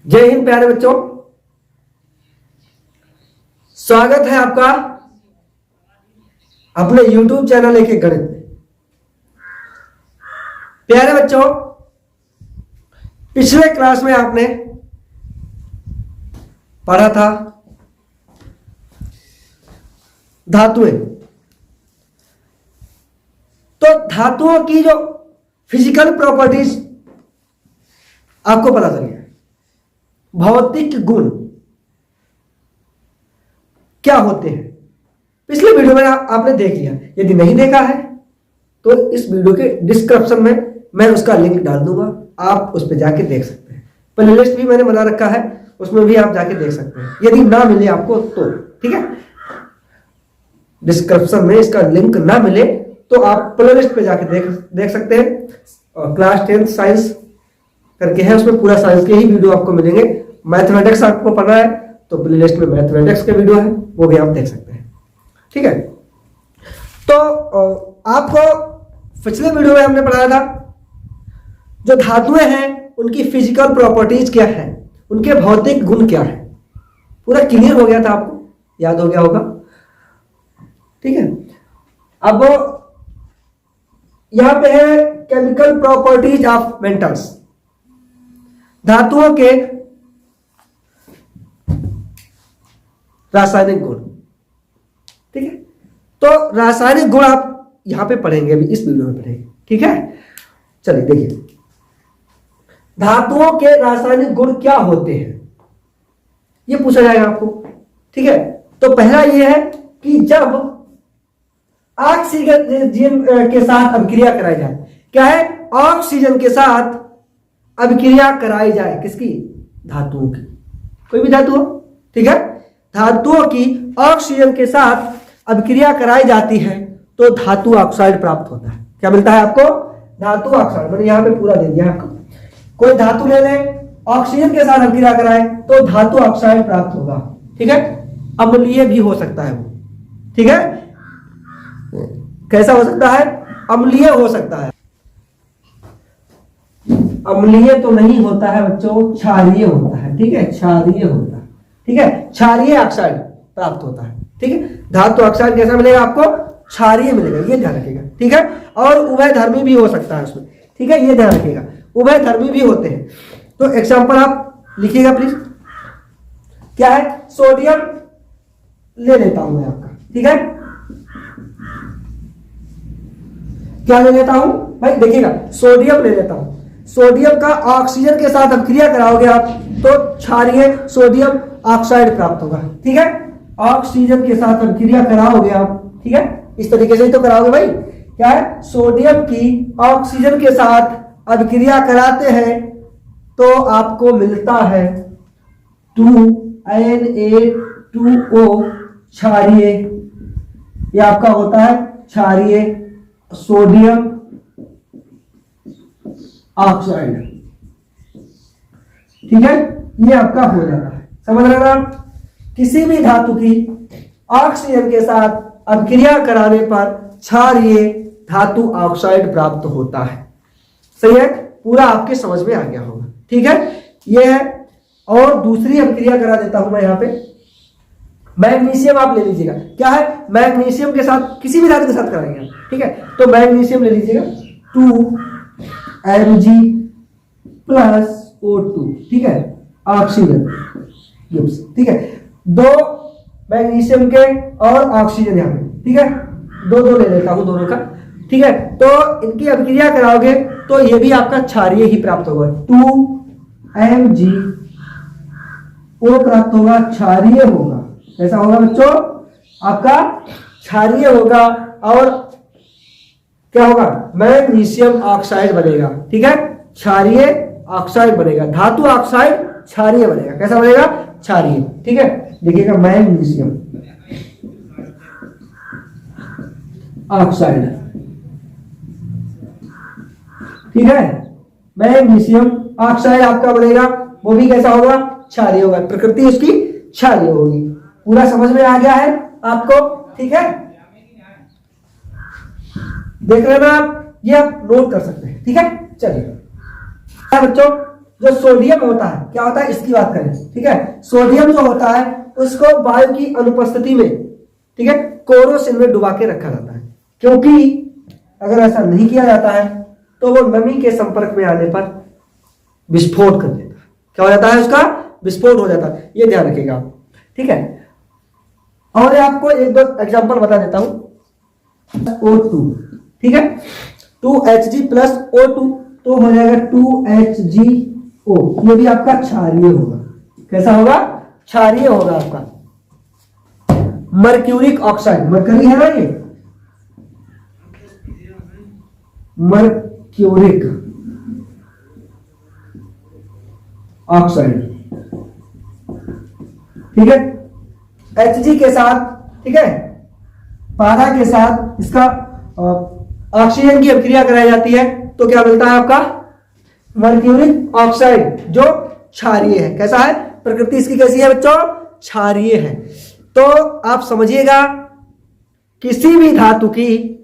जय हिंद प्यारे बच्चों, स्वागत है आपका अपने YouTube चैनल एक एक गणित में। प्यारे बच्चों, पिछले क्लास में आपने पढ़ा था धातुएं। तो धातुओं की जो फिजिकल प्रॉपर्टीज आपको पता चल गया, भौतिक गुण क्या होते हैं। पिछले वीडियो में आपने देख लिया। यदि नहीं देखा है तो इस वीडियो के डिस्क्रिप्शन में मैं उसका लिंक डाल दूंगा, आप उस पर जाके देख सकते हैं। प्लेलिस्ट भी मैंने बना रखा है, उसमें भी आप जाके देख सकते हैं। यदि ना मिले आपको तो ठीक है, डिस्क्रिप्शन में इसका लिंक ना मिले तो आप प्लेलिस्ट पे जाके देख सकते हैं। और क्लास 10 साइंस करके है, उसमें पूरा साइंस के ही वीडियो आपको मिलेंगे। मैथमेटिक्स आपको पढ़ना है तो प्लेलिस्ट में मैथमेटिक्स के वीडियो है, वो भी आप देख सकते हैं। ठीक है, तो आपको पिछले वीडियो में हमने पढ़ाया था जो धातुएं हैं उनकी फिजिकल प्रॉपर्टीज क्या है, उनके भौतिक गुण क्या है। पूरा क्लियर हो गया था, आपको याद हो गया होगा। ठीक है, अब यहां पे है केमिकल प्रॉपर्टीज ऑफ मेटल्स, धातुओं के रासायनिक गुण। ठीक है, तो रासायनिक गुण आप यहां पे पढ़ेंगे, अभी इस वीडियो में पढ़ेंगे। ठीक है, चलिए देखिए धातुओं के रासायनिक गुण क्या होते हैं, ये पूछा जाएगा आपको। ठीक है, तो पहला ये है कि जब ऑक्सीजन के साथ अभिक्रिया कराई जाए, क्या है, ऑक्सीजन के साथ अभिक्रिया कराई जाए, किसकी, धातुओं की, कोई भी धातु हो। ठीक है, धातुओं की ऑक्सीजन के साथ अभिक्रिया कराई जाती है तो धातु ऑक्साइड प्राप्त होता है। क्या मिलता है आपको, धातु ऑक्साइड। मैंने यहां पे पूरा दे दिया आपको। कोई धातु ले ले, ऑक्सीजन के साथ अभिक्रिया कराए तो धातु ऑक्साइड प्राप्त होगा। ठीक है, अम्लीय भी हो सकता है वो। ठीक है, कैसा हो सकता है, अम्लीय हो सकता है। अम्लीय तो नहीं होता है बच्चों, क्षारीय होता है। ठीक है, क्षारीय होता है। ठीक है, क्षारीय ऑक्साइड प्राप्त होता है। ठीक है, धातु ऑक्साइड कैसा मिलेगा आपको, क्षारीय मिलेगा, ये ध्यान रखिएगा। ठीक है, और उभयधर्मी भी हो सकता है उसमें। ठीक है, ये ध्यान रखिएगा, उभयधर्मी भी होते हैं। तो एग्जांपल आप लिखिएगा प्लीज। क्या है, सोडियम ले लेता हूं मैं आपका। ठीक है, क्या ले लेता हूं भाई, देखिएगा सोडियम ले लेता हूं। सोडियम का ऑक्सीजन के साथ अभिक्रिया कराओगे आप तो क्षारीय सोडियम ऑक्साइड प्राप्त होगा। ठीक है, ऑक्सीजन के साथ अभिक्रिया कराओगे आप, ठीक है, इस तरीके से ही तो कराओगे भाई। क्या है, सोडियम की ऑक्सीजन के साथ अभिक्रिया कराते हैं तो आपको मिलता है 2Na2O क्षारीय, ये आपका होता है क्षारीय सोडियम ऑक्साइड। ठीक है, ये आपका हो जाता है। समझ रहे ना, किसी भी धातु की ऑक्सीजन के साथ अभिक्रिया कराने पर क्षारीय धातु ऑक्साइड प्राप्त होता है। सही है, पूरा आपके समझ में आ गया होगा। ठीक है, ये है। और दूसरी अभिक्रिया करा देता हूं मैं यहां पे, मैग्नीशियम आप ले लीजिएगा। क्या है, मैग्नीशियम के साथ किसी भी धातु के साथ कराएंगे। ठीक है, तो मैग्नीशियम ले लीजिएगा 2Mg+O2। ठीक है, ऑक्सीजन। ठीक है, दो मैग्नीशियम के और ऑक्सीजन यहां पे। ठीक है, दो ले लेता हूं दोनों का। ठीक है, तो इनकी अभिक्रिया कराओगे तो ये भी आपका क्षारीय ही प्राप्त होगा, 2MgO प्राप्त होगा, क्षारीय होगा। कैसा होगा बच्चों, आपका क्षारीय होगा। और क्या होगा, मैग्नीशियम ऑक्साइड बनेगा। ठीक है, क्षारीय ऑक्साइड बनेगा, धातु ऑक्साइड क्षारीय बनेगा। कैसा बनेगा, क्षारीय। ठीक है, देखिएगा मैग्नीशियम ऑक्साइड। ठीक है, मैग्नीशियम ऑक्साइड आपका बनेगा, वो भी कैसा होगा, क्षारीय होगा। प्रकृति उसकी क्षारीय होगी। पूरा समझ में आ गया है आपको। ठीक है, देख लेना आप, ये आप नोट कर सकते हैं। ठीक है, चलिए बच्चों, जो सोडियम होता है, क्या होता है इसकी बात करें, ठीक है, सोडियम जो होता है उसको वायु की अनुपस्थिति में, ठीक है, कोरोसिन में डुबा के रखा जाता है, क्योंकि अगर ऐसा नहीं किया जाता है तो वो नमी के संपर्क में आने पर विस्फोट कर देता है। क्या हो जाता है, उसका विस्फोट हो जाता है, ये ध्यान रखिएगा आप, ठीक है। और आपको एक दो एग्जांपल बता देता हूं। O2, ठीक है, 2Hg प्लस O2 तो हो जाएगा 2HgO, ये भी आपका क्षारीय होगा। कैसा होगा, क्षारीय होगा आपका। मर्क्यूरिक ऑक्साइड, मरकरी है ना ये, मर्क्यूरिक ऑक्साइड, ठीक है, Hg के साथ, ठीक है, पारा के साथ इसका ऑक्सीजन की अभिक्रिया कराई जाती है तो क्या मिलता है आपका, मर्क्यूरिक ऑक्साइड, जो क्षारीय है। कैसा है, प्रकृति इसकी कैसी है बच्चों, क्षारीय है। तो आप समझिएगा, किसी भी धातु की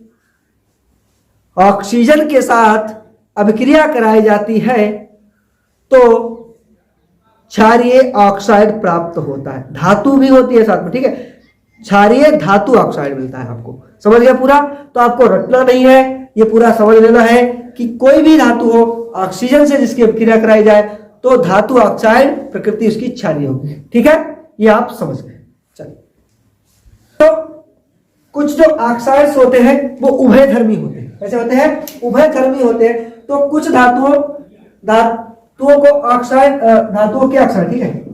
ऑक्सीजन के साथ अभिक्रिया कराई जाती है तो क्षारीय ऑक्साइड प्राप्त होता है। धातु भी होती है साथ में, ठीक है, क्षारीय धातु ऑक्साइड मिलता है आपको। समझ गया पूरा, तो आपको रटना नहीं है, ये पूरा समझ लेना है कि कोई भी धातु हो ऑक्सीजन से जिसकी अभिक्रिया कराई जाए तो धातु ऑक्साइड प्रकृति उसकी क्षारीय होगी, ठीक है, ये आप समझ गए। चलिए, तो कुछ जो ऑक्साइड्स होते हैं वो उभयधर्मी होते हैं। कैसे होते हैं, उभयधर्मी होते हैं। तो कुछ धातुओं को ऑक्साइड, धातुओं के ऑक्साइड, ठीक है,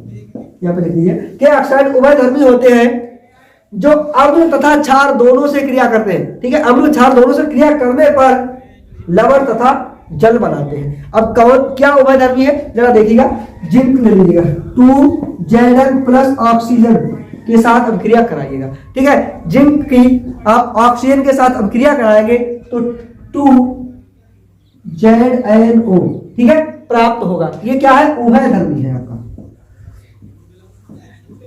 यहां पे लिख दीजिए, के ऑक्साइड उभयधर्मी होते हैं जो अम्ल तथा क्षार दोनों से क्रिया करते हैं, ठीक है, अम्ल क्षार दोनों से क्रिया करने पर लवण तथा जल बनाते हैं। अब कौन क्या उभयधर्मी है जरा देखिएगा, जिंक ले लीजिएगा, 2Zn प्लस ऑक्सीजन के साथ अभिक्रिया कराइएगा, ठीक है, जिंक की आप ऑक्सीजन के साथ अभिक्रिया कराएंगे तो 2ZnO, ठीक है, प्राप्त होगा। ये क्या है, उभयधर्मी है आपका,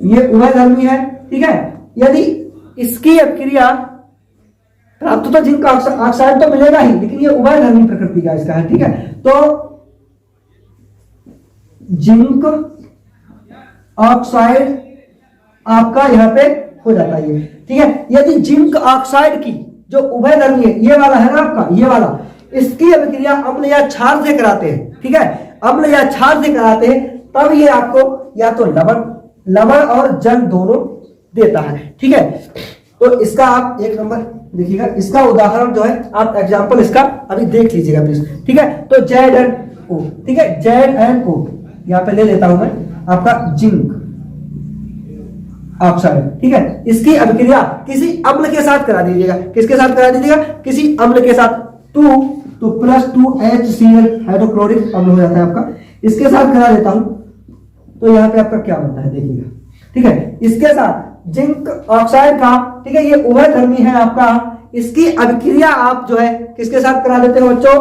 ये उभयधर्मी है, ठीक है। यदि इसकी अभिक्रिया प्राप्त तो जिंक ऑक्साइड तो मिलेगा ही, लेकिन ये उभयधर्मी प्रकृति का इसका है, ठीक है। तो जिंक ऑक्साइड आपका यहां पे हो जाता है, ठीक है। यदि जिंक ऑक्साइड की जो उभयधर्मी है, ये वाला है ना आपका, ये वाला, इसकी अभिक्रिया अम्ल या क्षार से कराते हैं, ठीक है, अम्ल या क्षार से कराते हैं, तब ये आपको या तो लवण और जल दोनों देता है, ठीक है। तो इसका आप एक नंबर देखिएगा, इसका उदाहरण जो है आप एग्जांपल इसका अभी देख लीजिएगा प्लीज, ठीक है। तो ZnO, ठीक है, ZnO यहां पे ले लेता हूं मैं आपका जिंक ऑक्साइड, ठीक है, इसकी अभिक्रिया किसी अम्ल के साथ करा दीजिएगा। किसके साथ करा दीजिएगा, किसी अम्ल के साथ, तो प्लस 2HCl हाइड्रोक्लोरिक अम्ल हो जाता है आपका, इसके साथ करा देता हूं तो यहां पे आपका क्या बनता है देखिएगा, ठीक है। इसके साथ जिंक ऑक्साइड का, ठीक है, ये उभयधर्मी है आपका, इसकी अभिक्रिया आप जो है किसके साथ करा देते हो बच्चों,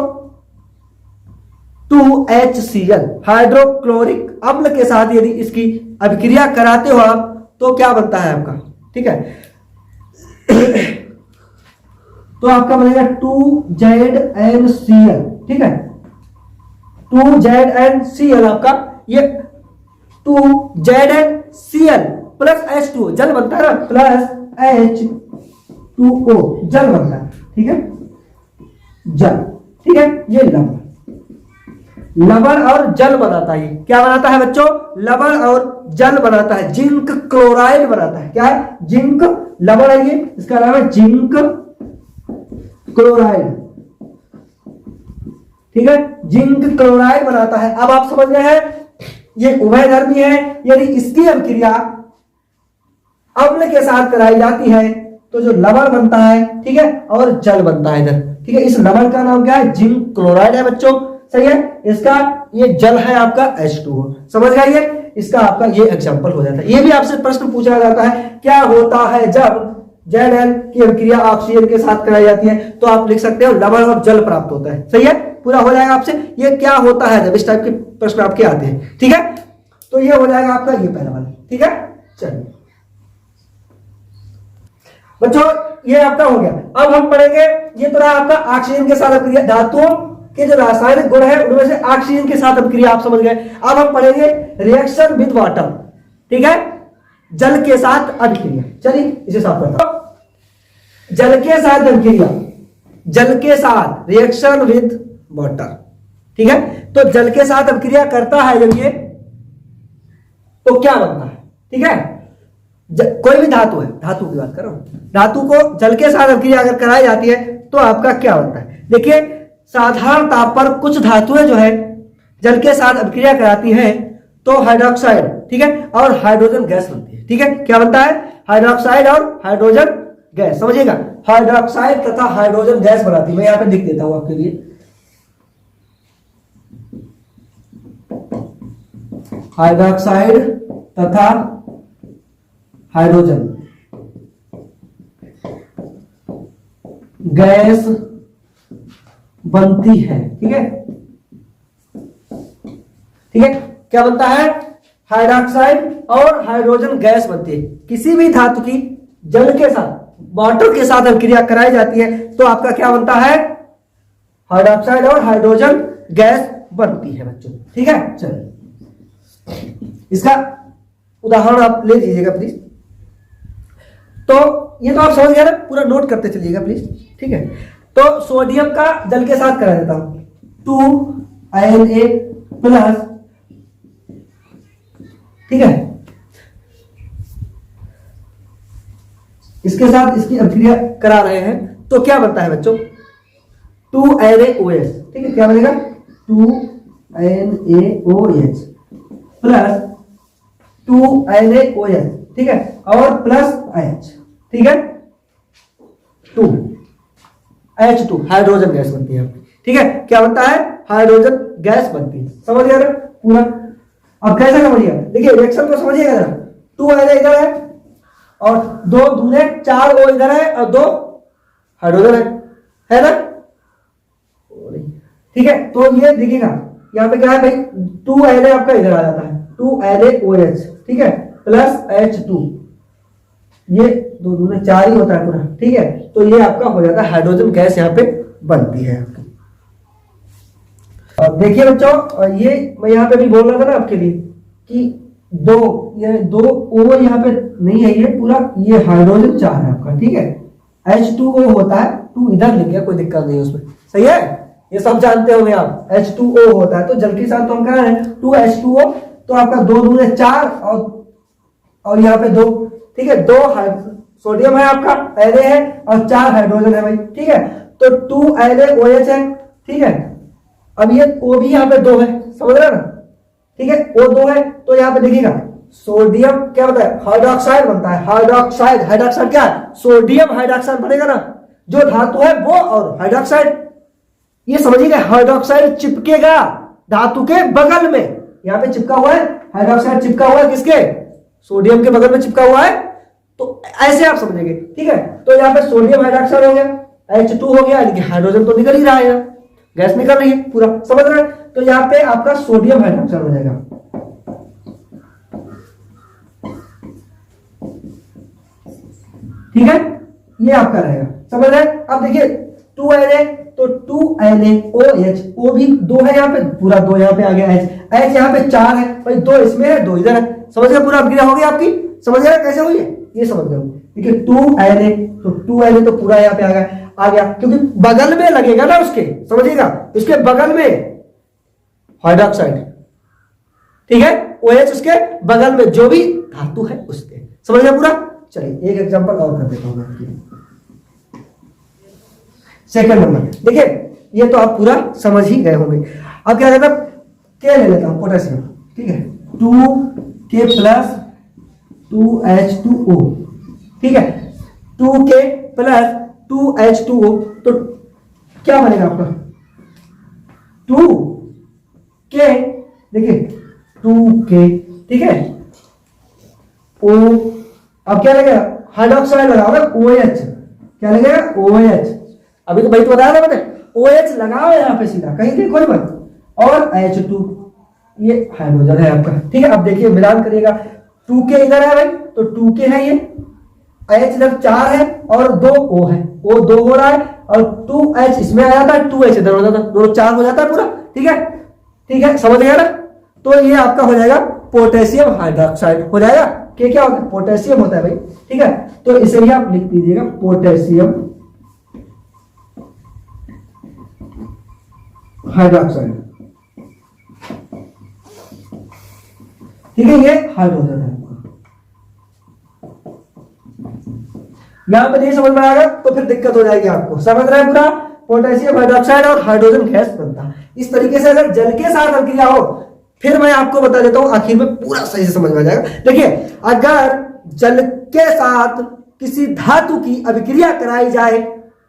2HCl हाइड्रोक्लोरिक अम्ल के साथ यदि इसकी अभिक्रिया कराते हो आप तो क्या बनता है आपका, ठीक है। तो आपका बनेगा 2ZnCl, ठीक है, 2ZnCl आपका, ये 2ZnCl प्लस H2O जल बनता है ना, प्लस H2O जल बनता है, ठीक है, जल, ठीक है, ये लवण और जल बनाता है। क्या बनाता है बच्चों, लवण और जल बनाता है, जिंक क्लोराइड बनाता है। क्या है, जिंक लवण है ये, इसका नाम है जिंक क्लोराइड, ठीक है, जिंक क्लोराइड बनाता है। अब आप समझ गए हैं, ये उभयधर्मी है। यदि इसकी अभिक्रिया अम्ल के साथ कराई जाती है तो जो लवण बनता है, ठीक है, और जल बनता है इधर, ठीक है। इस लवण का नाम क्या है, जिंक क्लोराइड है बच्चों, सही है। इसका ये जल है आपका H2O, समझ गए, इसका आपका ये एग्जांपल हो जाता है। ये भी आपसे प्रश्न पूछा जाता है, क्या होता है जब Zn की अभिक्रिया ऑक्सीजन के साथ कराई जाती है, तो आप लिख सकते हो लवण और जल प्राप्त होता है, सही है, पूरा हो जाएगा आपसे। ये क्या होता है जब इस टाइप के प्रश्न आपके आते हैं, ठीक है, तो ये हो जाएगा आपका ये पहला वाला, ठीक है। चलिए बच्चों, ये आपका हो गया। अब हम पढ़ेंगे, ये तो रहा आपका ऑक्सीजन के साथ अभिक्रिया, धातुओं के जो रासायनिक गुण है उनमें से ऑक्सीजन के साथ अभिक्रिया आप समझ गए। अब हम पढ़ेंगे रिएक्शन विद वाटर, ठीक है, जल के साथ अभिक्रिया। चलिए इसे साफ करता हूं। जल के साथ अभिक्रिया, जल के साथ रिएक्शन विद वाटर, ठीक है। तो जल के साथ अभिक्रिया करता है जब ये, तो क्या बनता है, ठीक है। कोई भी धातु है, धातु की बात कर रहा हूं, धातु को जल के साथ अभिक्रिया अगर कराई जाती है तो आपका क्या बनता है। देखिए साधारण ताप पर कुछ धातुएं जो है जल के साथ अभिक्रिया कराती हैं तो हाइड्रोक्साइड, ठीक है, और हाइड्रोजन गैस बनती है, ठीक है। क्या बनता है, हाइड्रोक्साइड और हाइड्रोजन गैस, समझिएगा, हाइड्रोक्साइड तथा हाइड्रोजन गैस बनाती है। मैं यहां पे लिख देता हूं आपके लिए, हाइड्रोक्साइड तथा हाइड्रोजन गैस बनती है, ठीक है, ठीक है। क्या बनता है, हाइड्रोक्साइड और हाइड्रोजन गैस बनती है। किसी भी धातु की जल के साथ, वाटर के साथ अभिक्रिया कराई जाती है तो आपका क्या बनता है, हाइड्रोक्साइड और हाइड्रोजन गैस बनती है बच्चों, ठीक है। चलिए इसका उदाहरण आप ले लीजिएगा प्लीज। तो ये तो आप समझ गए ना, पूरा नोट करते चलिएगा प्लीज, ठीक है। तो सोडियम का जल के साथ करा देता हूं, 2Na प्लस, ठीक है, इसके साथ इसकी अभिक्रिया करा रहे हैं तो क्या बनता है बच्चों, 2NaOH, ठीक है। क्या बनेगा, 2NaOH प्लस 2NaOH, ठीक है, और प्लस H, ठीक है, 2H2 हाइड्रोजन गैस बनती है, ठीक है। क्या बनता है, हाइड्रोजन गैस बनती है। समझ गया ना पूरा। अब कैसे समझिएगा, देखिए रिएक्शन को समझिएगा जरा, 2Na इधर है और 2 दूने 4 O इधर है और 2 हाइड्रोजन है ना, ठीक है। तो ये दिखेगा यहाँ पे क्या है भाई, 2Na आपका इधर आ जाता है, 2NaOH, ठीक है, प्लस H2, ये 2 दूने 4 ही होता है पूरा, ठीक है। तो ये आपका हो जाता है हाइड्रोजन गैस यहाँ पे बनती है आपकी। और देखिए बच्चों, ये मैं यहाँ पे भी बोल रहा था ना आपके लिए कि ये दो O यहाँ पे नहीं है, ये पूरा ये हाइड्रोजन 4 है आपका, ठीक है। H2O होता है, 2 इधर लिख गया, कोई दिक्कत नहीं है उसमें, सही है, ये सब जानते होंगे आप। H2O होता है तो जल के साथ तो हम कह रहे हैं 2H2O, तो आपका 2 दूने 4 और यहाँ पे 2, ठीक है, 2 सोडियम है आपका, Na है और 4 हाइड्रोजन है भाई, ठीक है। तो 2NaOH है, ठीक है। अब ये O भी यहाँ पे 2 है, समझ रहे ना, ठीक है, O 2 है। तो यहाँ पे देखिएगा सोडियम क्या बनता है, हाइड्रोक्साइड बनता है, हाइड्रोक्साइड क्या है, सोडियम हाइड्रोक्साइड बनेगा ना, जो धातु है वो और हाइड्रोक्साइड, ये समझिएगा, हाइड्रोक्साइड चिपकेगा धातु के बगल में, यहाँ पे चिपका हुआ है, हाइड्रोक्साइड चिपका हुआ है किसके, सोडियम के बगल में चिपका हुआ है। तो ऐसे आप समझेंगे, ठीक है। तो यहाँ पे सोडियम हाइड्रोक्साइड हो गया, H2 हो गया, यानी कि हाइड्रोजन तो निकल ही रहा है, गैस निकल रही है पूरा, समझ रहे हैं। तो यहाँ पे आपका सोडियम हाइड्रोक्साइड हो जाएगा, ठीक है, ये आपका रहेगा, समझ रहे हैं। अब देखिए 2Na, तो 2NaOH, O भी 2 है यहाँ पे, पूरा 2 यहाँ पे आ गया, H यहाँ पे 4 है भाई, 2 इसमें है 2 इधर है, समझ गए, पूरा अभिक्रिया हो गई आपकी, समझ गए कैसे हुई है, ये समझ गए। देखिए 2Na, तो 2Na तो पूरा यहाँ पे आ गया, क्योंकि बगल में लगेगा ना उसके, समझिएगा, उसके बगल में हाइड्रोक्साइड, ठीक है, OH उसके बगल में जो भी धातु है उसके, समझ गया पूरा। चलिए एक एग्जांपल और कर देता हूं मैं आपके लिए। सेकंड नंबर, देखिए ये तो आप पूरा समझ ही गए होंगे। अब क्या कहता है, के ले लेता हूं, पोटेशियम, ठीक है, 2K प्लस 2H2O, ठीक है, 2K प्लस 2H2O, तो क्या बनेगा आपका 2K, देखिए 2K, ठीक है, O, अब क्या लगेगा, हाइड्रोक्साइड लगाओ ना, OH, क्या लगेगा, OH, अभी तो भाई तो बताया था मैंने, OH लगाओ यहाँ पे सीधा, कहीं देखो ही मत, और H2, ये हाइड्रोजन है आपका, ठीक है। अब देखिए मिलान करिएगा, 2K इधर है भाई, तो 2K है ये, H इधर 4 है और 2 O है, O 2 हो रहा है, और 2H इसमें आ जाता है, 2H इधर हो जाता है, दोनों 4 हो जाता है पूरा। ठीक है, ठीक है, समझ गया ना। तो ये आपका हो जाएगा पोटेशियम हाइड्रोक्साइड हो जाएगा। क्या होता है? पोटेशियम होता है भाई। ठीक है, तो इसे भी आप लिख दीजिएगा पोटेशियम हाइड्रोक्साइड। ठीक है, ये हाइड्रोजन है। यहां पर नहीं समझ में आएगा तो फिर दिक्कत हो जाएगी आपको। समझ रहे हैं पूरा? पोटेशियम हाइड्रोक्साइड और हाइड्रोजन गैस बनता है। इस तरीके से अगर जल के साथ अभिक्रिया हो, फिर मैं आपको बता देता हूं, आखिर में पूरा सही से समझ में आ जाएगा। देखिए, अगर जल के साथ किसी धातु की अभिक्रिया कराई जाए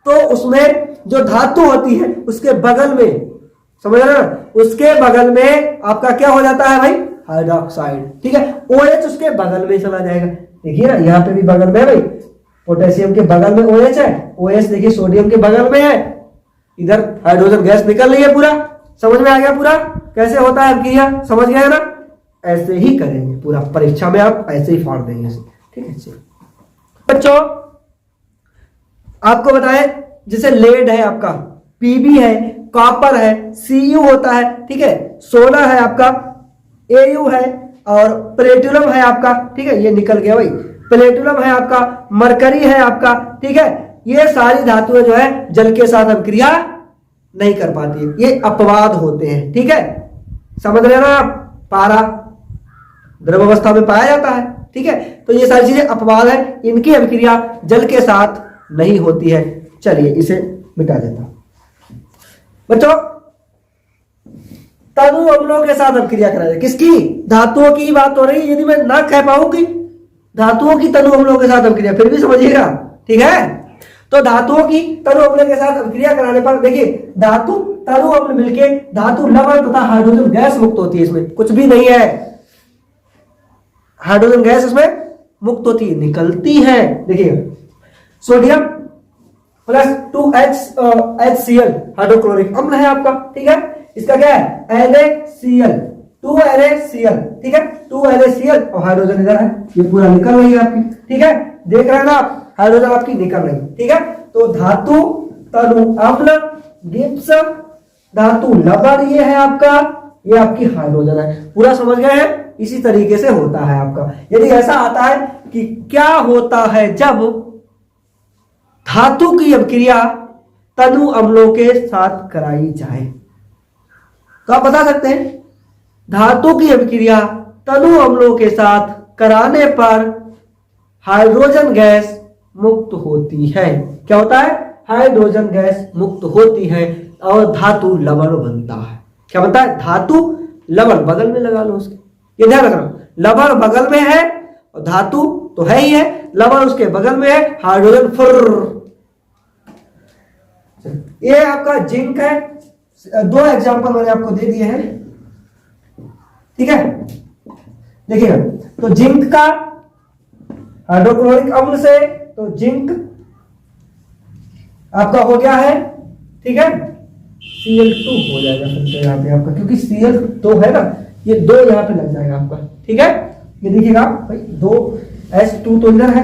तो उसमें जो धातु होती है उसके बगल में, समझ रहे ना, उसके बगल में आपका क्या हो जाता है भाई? हाइड्रोक्साइड। ठीक है, OH उसके बगल में चला जाएगा। देखिए ना, यहां पे भी बगल में है भाई, पोटेशियम के बगल में OH है, OH देखिए सोडियम के बगल में है, इधर हाइड्रोजन गैस निकल रही है। पूरा समझ में आ गया? पूरा कैसे होता है अभिक्रिया, समझ गए ना? ऐसे ही करेंगे पूरा, परीक्षा में आप ऐसे ही फाड़ देंगे। ठीक है बच्चों, आपको बताएं, जैसे लेड है आपका, Pb है, कॉपर है, Cu होता है। ठीक है, सोना है आपका, Au है, और प्लेटिनम है आपका। ठीक है, ये निकल गया भाई, प्लेटिनम है आपका, मरकरी है आपका। ठीक है, ये सारी धातुएं जो है जल के साथ अभिक्रिया नहीं कर पाती है, ये अपवाद होते हैं। ठीक है, समझ रहे ना आप? पारा द्रव अवस्था में पाया जाता है। ठीक है, तो ये सारी चीजें अपवाद है, इनकी अभिक्रिया जल के साथ नहीं होती है। चलिए इसे मिटा देता हूं बच्चों। तनु अम्लों के साथ अभिक्रिया करा जाए, किसकी? धातुओं की बात हो रही है। यदि मैं ना कह पाऊं कि धातुओं की तनु अम्लों के साथ अभिक्रिया, फिर भी समझिएगा। ठीक है, तो धातुओं की तनु अम्ल के साथ अभिक्रिया कराने पर देखिए, धातु तनु अम्ल मिलके धातु लवण तथा हाइड्रोजन गैस मुक्त होती है। इसमें कुछ भी नहीं है, हाइड्रोजन गैस इसमें मुक्त होती है, निकलती है। देखिए, सोडियम प्लस 2HCl हाइड्रोक्लोरिक अम्ल है आपका। ठीक है, इसका क्या है? NaCl, 2NaCl। ठीक है, 2NaCl और हाइड्रोजन इधर है, ये पूरा निकल रही है आपकी। ठीक है, देख रहे हैं ना आप, हाइड्रोजन आपकी निकल रही है। ठीक है, तो धातु तनु अम्ल, गिब्स धातु लवण, ये है आपका, ये आपकी हाइड्रोजन है। पूरा समझ गए हैं? इसी तरीके से होता है आपका। यदि ऐसा आता है कि क्या होता है जब धातु की अभिक्रिया तनु अम्लों के साथ कराई जाए, तो आप बता सकते हैं धातु की अभिक्रिया तनु अम्लों के साथ कराने पर हाइड्रोजन गैस मुक्त होती है। क्या होता है? हाइड्रोजन गैस मुक्त होती है और धातु लवण बनता है। क्या बनता है? धातु लवण। बगल में लगा लो उसके, ये ध्यान रखना, लवण बगल में है और धातु तो है ही है, लवण उसके बगल में है, हाइड्रोजन फुर। ये आपका जिंक है, 2 एग्जांपल मैंने आपको दे दिए हैं। ठीक है, देखिएगा, तो जिंक का हाइड्रोक्लोरिक अम्ल से, तो जिंक आपका हो गया है। ठीक है, Cl2 हो जाएगा फिर से यहाँ पे आपका, क्योंकि Cl तो है ना, ये 2 यहाँ पे लग जाएगा आपका। ठीक है, ये देखिएगा भाई, 2H2 तो इधर है,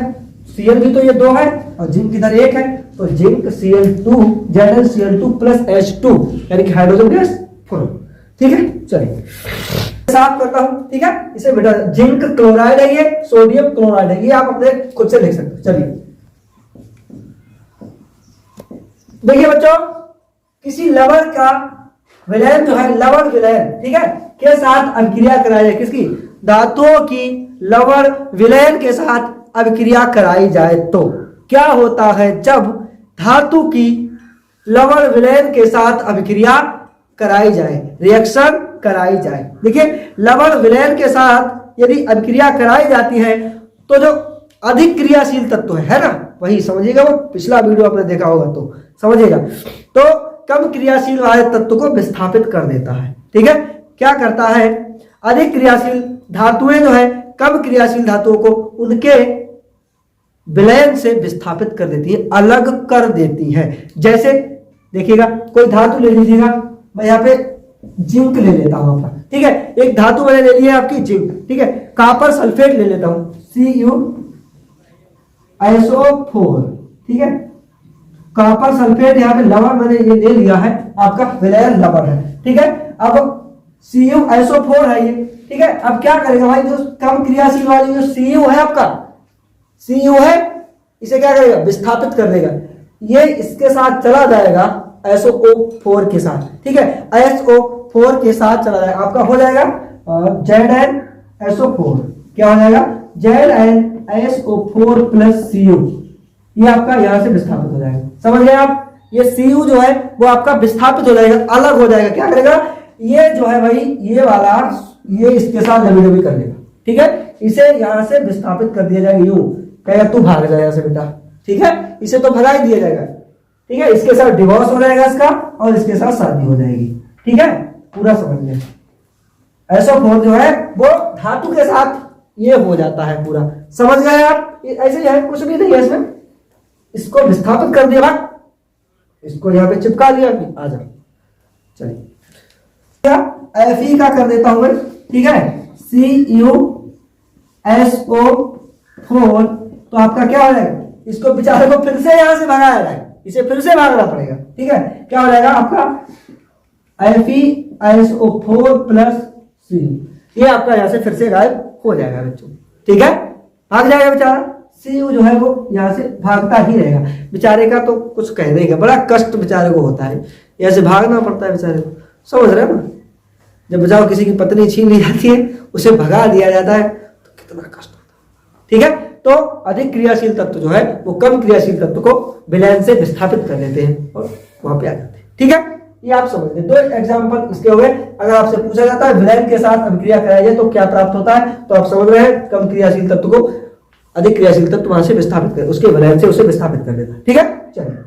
Cl भी तो ये 2 है और जिंक इधर 1 है, तो zinc Cl2 ZnCl2 plus H2 यानी कि हाइड्रोजन गैस फुल। ठीक है, चलिए साफ करता हूं। ठीक है, इसे मिटा, जिंक क्लोराइड है, ये सोडियम क्लोराइड है, ये आप अपने खुद से देख सकते हो। चलिए देखिए बच्चों, किसी लवण का विलयन जो है, लवण विलयन, ठीक है, के साथ अभिक्रिया कराई जाए, किसकी? धातुओं की लवण विलयन के साथ अभिक्रिया कराई जाए तो क्या होता है जब धातु की लवण विलयन के साथ अभिक्रिया कराई जाए, रिएक्शन कराई जाए। देखिए, लवण विलयन के साथ यदि अभिक्रिया कराई जाती है तो जो अधिक क्रियाशील तत्व है ना, वही समझिएगा, वो पिछला वीडियो आपने देखा होगा तो समझिएगा, तो कम क्रियाशील वाले तत्व को विस्थापित कर देता है। ठीक है, क्या करता है? अधिक क्रियाशील धातुएं जो है कम क्रियाशील धातुओं को उनके विलयन से विस्थापित कर देती है, अलग कर देती है। जैसे देखिएगा, कोई धातु ले लीजिएगा, मैं यहाँ पे जिंक ले लेता हूं आपका। ठीक है, एक धातु मैंने ले ली है आपकी जिंक। ठीक है, कॉपर सल्फेट ले लेता हूं, CuSO4। ठीक है, कॉपर सल्फेट, यहाँ पे लवण मैंने ये ले लिया है, आपका विलयन लवण है, ठीक है। अब CuSO4 है ये, ठीक है। अब क्या करेगा भाई, जो कम क्रियाशील वाली जो Cu है आपका, Cu है, इसे क्या करेगा, विस्थापित कर देगा, ये इसके साथ चला जाएगा SO4 के साथ, ठीक है। SO4 के साथ चला जाएगा, आपका हो जाएगा ZnSO4, क्या हो जाएगा, ZnSO4 प्लस Cu, ये आपका यहां से विस्थापित हो जाएगा, समझ गए आप। ये Cu जो है वो आपका विस्थापित हो जाएगा, अलग हो जाएगा, क्या करेगा, ये जो है भाई ये वाला, ये इसके साथ लबी लबी कर लेगा, ठीक है। इसे यहां से विस्थापित कर दिया जाएगा, यूं कहेगा तू भाग जाएगा से बेटा, ठीक है, इसे तो भगा ही दिया जाएगा, ठीक है। इसके साथ डिवोर्स हो जाएगा इसका, और इसके साथ शादी हो जाएगी, ठीक है, पूरा समझ लें। SO4 जो है वो धातु के साथ ये हो जाता है, पूरा समझ गए आप। ऐसे ही है, कुछ भी नहीं है इसमें, इसको विस्थापित कर दिया, इसको यहां पे चिपका लिया, आ जाओ, चलिए Fe का कर देता हूं मैं, ठीक है, CuSO4, तो आपका क्या हो जाएगा, इसको बेचारे को फिर से यहां से भगाया जाएगा, इसे फिर से भागना पड़ेगा, ठीक है। क्या हो जाएगा आपका FeSO4 प्लस Cu, ये आपका यहां से फिर से गायब हो जाएगा बच्चों, ठीक है, भाग जाएगा बेचारा। Cu जो है वो यहां से भागता ही रहेगा, बेचारे का तो कुछ कहने का बड़ा कष्ट बेचारे को होता है, यहां से भागना पड़ता है बेचारे को, समझ रहे हो ना। जब बचाओ किसी की पत्नी छीन ली जाती है, उसे भगा दिया जाता है, तो कितना कष्ट होता है, ठीक है। तो अधिक क्रियाशील तत्व जो है वो कम क्रियाशील तत्व को विलयन से विस्थापित कर देते हैं और वहां पे आ जाते हैं, ठीक है। ये आप समझ लें, दो एग्जाम्पल इसके हो गए। अगर आपसे पूछा जाता है विलयन के साथ अभिक्रिया कराई जाए तो क्या प्राप्त होता है, तो आप समझ रहे हैं, कम क्रियाशील तत्व को अधिक क्रियाशील तत्व वहां से विस्थापित कर, उसके विलयन से उसे विस्थापित कर देता है, ठीक है। चलिए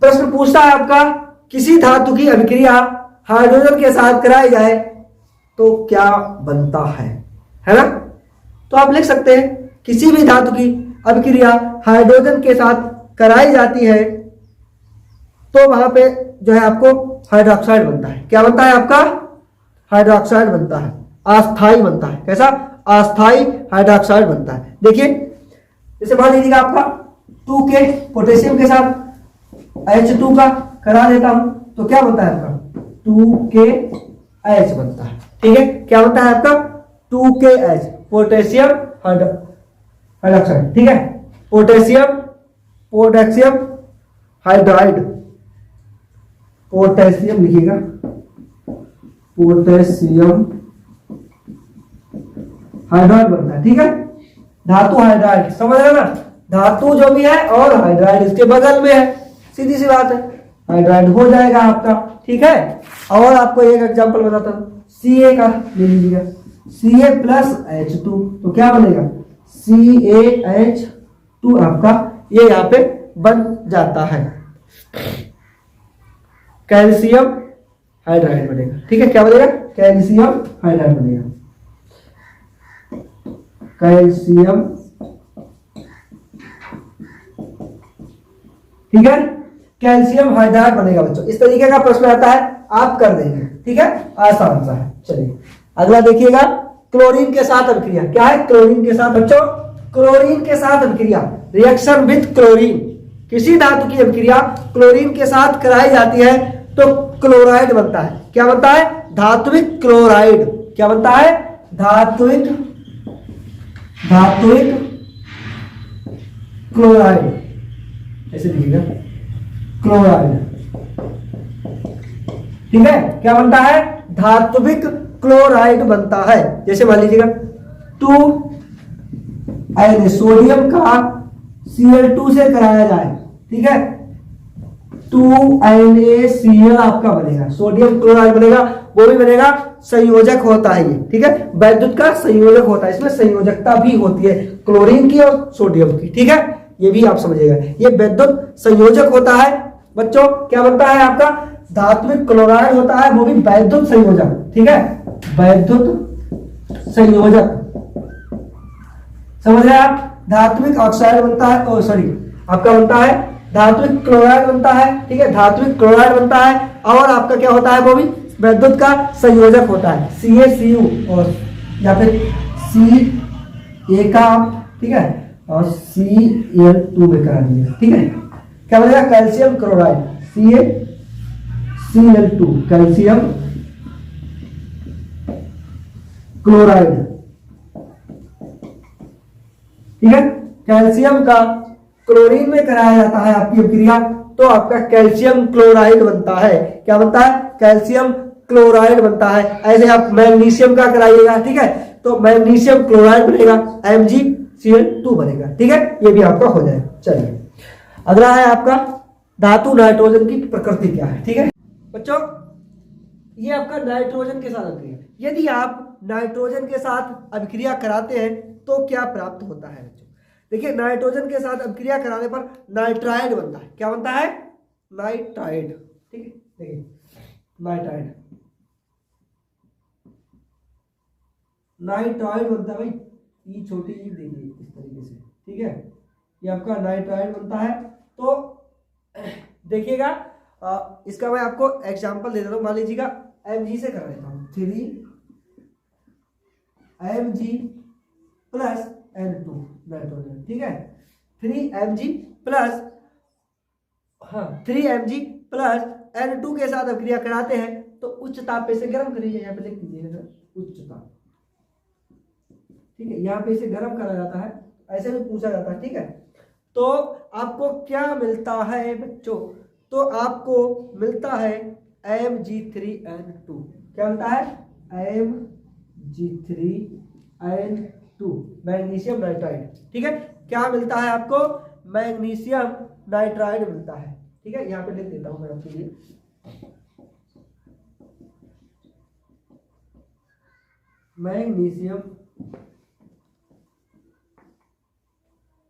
प्रश्न पूछता है आपका, किसी धातु की अभिक्रिया हाइड्रोजन के साथ कराई जाए तो क्या बनता है ना। तो आप लिख सकते हैं, किसी भी धातु की अभिक्रिया हाइड्रोजन के साथ कराई जाती है तो वहां पे जो है आपको हाइड्रोक्साइड बनता है। क्या बनता है आपका, हाइड्रोक्साइड बनता है, अस्थाई बनता है। कैसा, अस्थाई हाइड्रोक्साइड बनता है। देखिए जैसे मान लीजिएगा आपका 2K पोटेशियम के साथ H2 का करा देता हूं तो क्या बनता है आपका 2KH बनता है, ठीक है। क्या बनता है आपका 2KH, पोटेशियम हाइड्रोक्साइड, ठीक है। पोटेशियम हाइड्राइड, पोटेशियम लिखिएगा, पोटेशियम हाइड्राइड बनता है, ठीक है। धातु हाइड्राइड, समझ रहे ना, धातु जो भी है और हाइड्राइड इसके बगल में है, सीधी सी बात है, हाइड्राइड हो जाएगा आपका, ठीक है। और आपको एक एग्जांपल बताता हूं, Ca का ले लीजिएगा, Ca प्लस H2, तो क्या बनेगा CaH2 आपका ये यहां पे बन जाता है, कैल्शियम हाइड्राइड बनेगा, ठीक है। क्या बनेगा, कैल्शियम हाइड्राइड बनेगा, कैल्शियम, ठीक है, कैल्शियम हाइड्राइड बनेगा बच्चों। इस तरीके का प्रश्न आता है, आप कर देंगे, ठीक है, आसान सा है। चलिए अगला देखिएगा, क्लोरीन के साथ अभिक्रिया। क्या है, क्लोरीन के साथ बच्चों, क्लोरीन के साथ अभिक्रिया, रिएक्शन विद क्लोरीन। किसी धातु की अभिक्रिया क्लोरीन के साथ कराई जाती है तो क्लोराइड बनता है। क्या बनता है, धात्विक क्लोराइड। क्या बनता है, धात्विक क्लोराइड, ऐसे लिखिएगा, क्लोराइड, ठीक है। क्या बनता है, धात्विक क्लोराइड बनता है। जैसे मान लीजिएगा 2Na, सोडियम का Cl2 से कराया जाए, ठीक है, 2NaCl आपका बनेगा, सोडियम क्लोराइड बनेगा, वो भी बनेगा, संयोजक होता है ये, ठीक है, वैद्युत का संयोजक होता है, इसमें संयोजकता भी होती है क्लोरीन की और सोडियम की, ठीक है, ये भी आप समझिएगा, ये वैद्युत संयोजक होता है बच्चों। क्या बनता है आपका, धात्विक क्लोराइड होता है, वो भी वैद्युत संयोजक, ठीक है, वैद्युत संयोजक, समझ रहे हैं आप। धात्विक ऑक्साइड बनता है, ओ सॉरी आपका बनता है धात्विक क्लोराइड बनता है, ठीक है, धात्विक क्लोराइड बनता है, और आपका क्या होता है, वो भी वैद्युत का संयोजक होता है, CaCu और या फिर Ca का, ठीक है, और Cl2 में करा दीजिएगा, ठीक है। क्या बनेगा, calcium chloride, Cl2 calcium chloride, ठीक है। कैल्शियम का क्लोरीन में कराया जाता है आपकी अभिक्रिया, तो आपका कैल्शियम क्लोराइड बनता है। क्या बनता है, कैल्शियम क्लोराइड बनता है। ऐसे आप मैग्नीशियम का कराइएगा, ठीक है, तो मैग्नीशियम क्लोराइड बनेगा, MgCl2 बनेगा, ठीक है। ये भी आपका हो जाएगा। चलिए अगला है आपका धातु नाइट्रोजन की प्रकृति क्या है, ठीक है बच्चों। ये आपका नाइट्रोजन के साथ अभिक्रिया, यदि आप नाइट्रोजन के साथ अभिक्रिया कराते हैं तो क्या प्राप्त होता है बच्चों। देखिए नाइट्रोजन के साथ अभिक्रिया कराने पर नाइट्राइड बनता है। क्या बनता है, नाइट्राइड, ठीक है। देखिए नाइट्राइड, नाइट्राइड बनता है भाई, ये छोटी ई देखिए इस तरीके से, ठीक है, ये आपका नाइट्राइड बनता है। तो देखिएगा इसका मैं आपको एग्जांपल दे देता हूँ। मान लीजिएगा Mg से कर लेता हूँ, 3Mg प्लस N2 नाइट्रोजन, ठीक है। 3Mg plus 3Mg plus N2 के साथ अभिक्रिया कराते हैं तो उच्च ताप पे इसे गर्म करिए, यहाँ पे लिख दीजिएगा उच्च ताप, ठीक है। यहाँ पे इसे गर्म करा जाता है, ऐसे भी पूछा जाता है, ठीक है। तो आपको क्या मिलता है बच्चों, तो आपको मिलता है Mg3N2। क्या मिलता है, Mg3N2 मैग्नीशियम नाइट्राइड, ठीक है। क्या मिलता है आपको, मैग्नीशियम नाइट्राइड मिलता है, ठीक है। यहाँ पे लिख देता हूँ मैं आपके लिए, मैग्नीशियम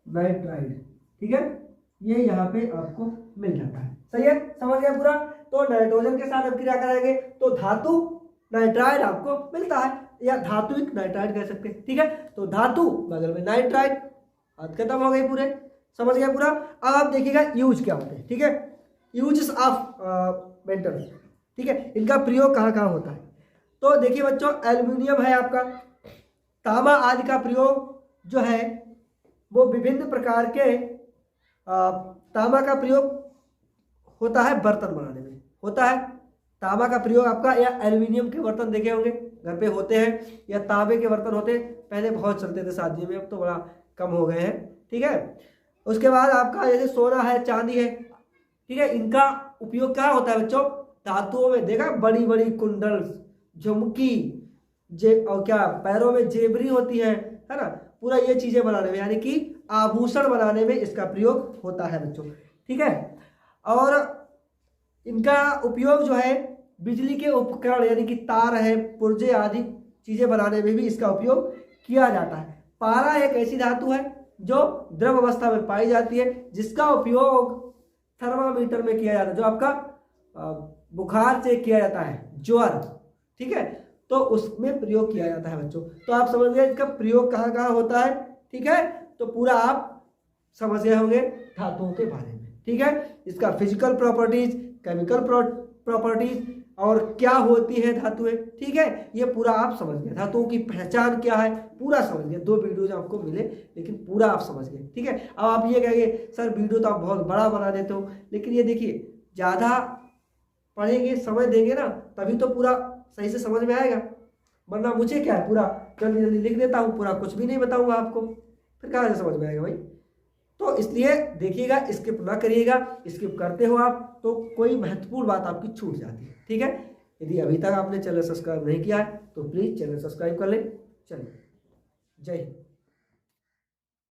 नाइट्राइड, ठीक है। ये यहाँ पे आपको मिल जाता है, सही है, समझ गया पूरा। तो नाइट्रोजन के साथ अभिक्रिया कराएंगे तो धातु नाइट्राइड आपको मिलता है, या धातुइक नाइट्राइड कह सकते हैं, ठीक है। तो धातु बगल में नाइट्राइड, बात खत्म हो गई, पूरे समझ गया पूरा। अब आप देखिएगा यूज क्या होते हैं, ठीक है, यूजेस ऑफ मेटल, ठीक है, इनका प्रयोग कहाँ कहाँ होता है। तो देखिए बच्चों, एल्यूमिनियम है आपका, तांबा आदि का प्रयोग जो है वो विभिन्न प्रकार के तांबा का प्रयोग होता है बर्तन बनाने में, होता है तांबा का प्रयोग आपका, या एल्यूमिनियम के बर्तन देखे होंगे घर पे होते हैं, या तांबे के बर्तन होते हैं, पहले बहुत चलते थे शादियों में, अब तो बड़ा कम हो गए हैं, ठीक है। उसके बाद आपका जैसे सोना है, चांदी है, ठीक है, इनका उपयोग क्या होता है बच्चों, धातुओं में। देखा बड़ी बड़ी कुंडल, झुमकी, और क्या पैरों में जेबरी होती है ना, पूरा ये चीजें बनाने में, यानी कि आभूषण बनाने में इसका प्रयोग होता है बच्चों, ठीक है। और इनका उपयोग जो है बिजली के उपकरण यानी कि तार है, पुर्जे आदि चीजें बनाने में भी इसका उपयोग किया जाता है। पारा एक ऐसी धातु है जो द्रव अवस्था में पाई जाती है, जिसका उपयोग थर्मामीटर में किया जाता है, जो आपका बुखार से किया जाता है, ज्वर, ठीक है, तो उसमें प्रयोग किया जाता है बच्चों। तो आप समझ गए इसका प्रयोग कहाँ कहाँ होता है, ठीक है। तो पूरा आप समझ गए होंगे धातुओं के बारे में, ठीक है। इसका फिजिकल प्रॉपर्टीज, केमिकल प्रॉपर्टीज और क्या होती है धातुएं, ठीक है, ये पूरा आप समझ गए। धातुओं की पहचान क्या है पूरा समझ गए। 2 वीडियोज आपको मिले लेकिन पूरा आप समझ गए, ठीक है। अब आप ये कहेंगे सर वीडियो तो आप बहुत बड़ा बना देते हो, लेकिन ये देखिए ज़्यादा पढ़ेंगे, समय देंगे ना, तभी तो पूरा सही से समझ में आएगा। वरना मुझे क्या है, पूरा जल्दी जल्दी लिख देता हूँ, पूरा कुछ भी नहीं बताऊंगा आपको, फिर कहाँ से समझ में आएगा भाई। तो इसलिए देखिएगा, स्किप ना करिएगा, स्किप करते हो आप तो कोई महत्वपूर्ण बात आपकी छूट जाती है, ठीक है। यदि अभी तक आपने चैनल सब्सक्राइब नहीं किया है तो प्लीज़ चैनल सब्सक्राइब कर लें। चलिए, जय हिंद।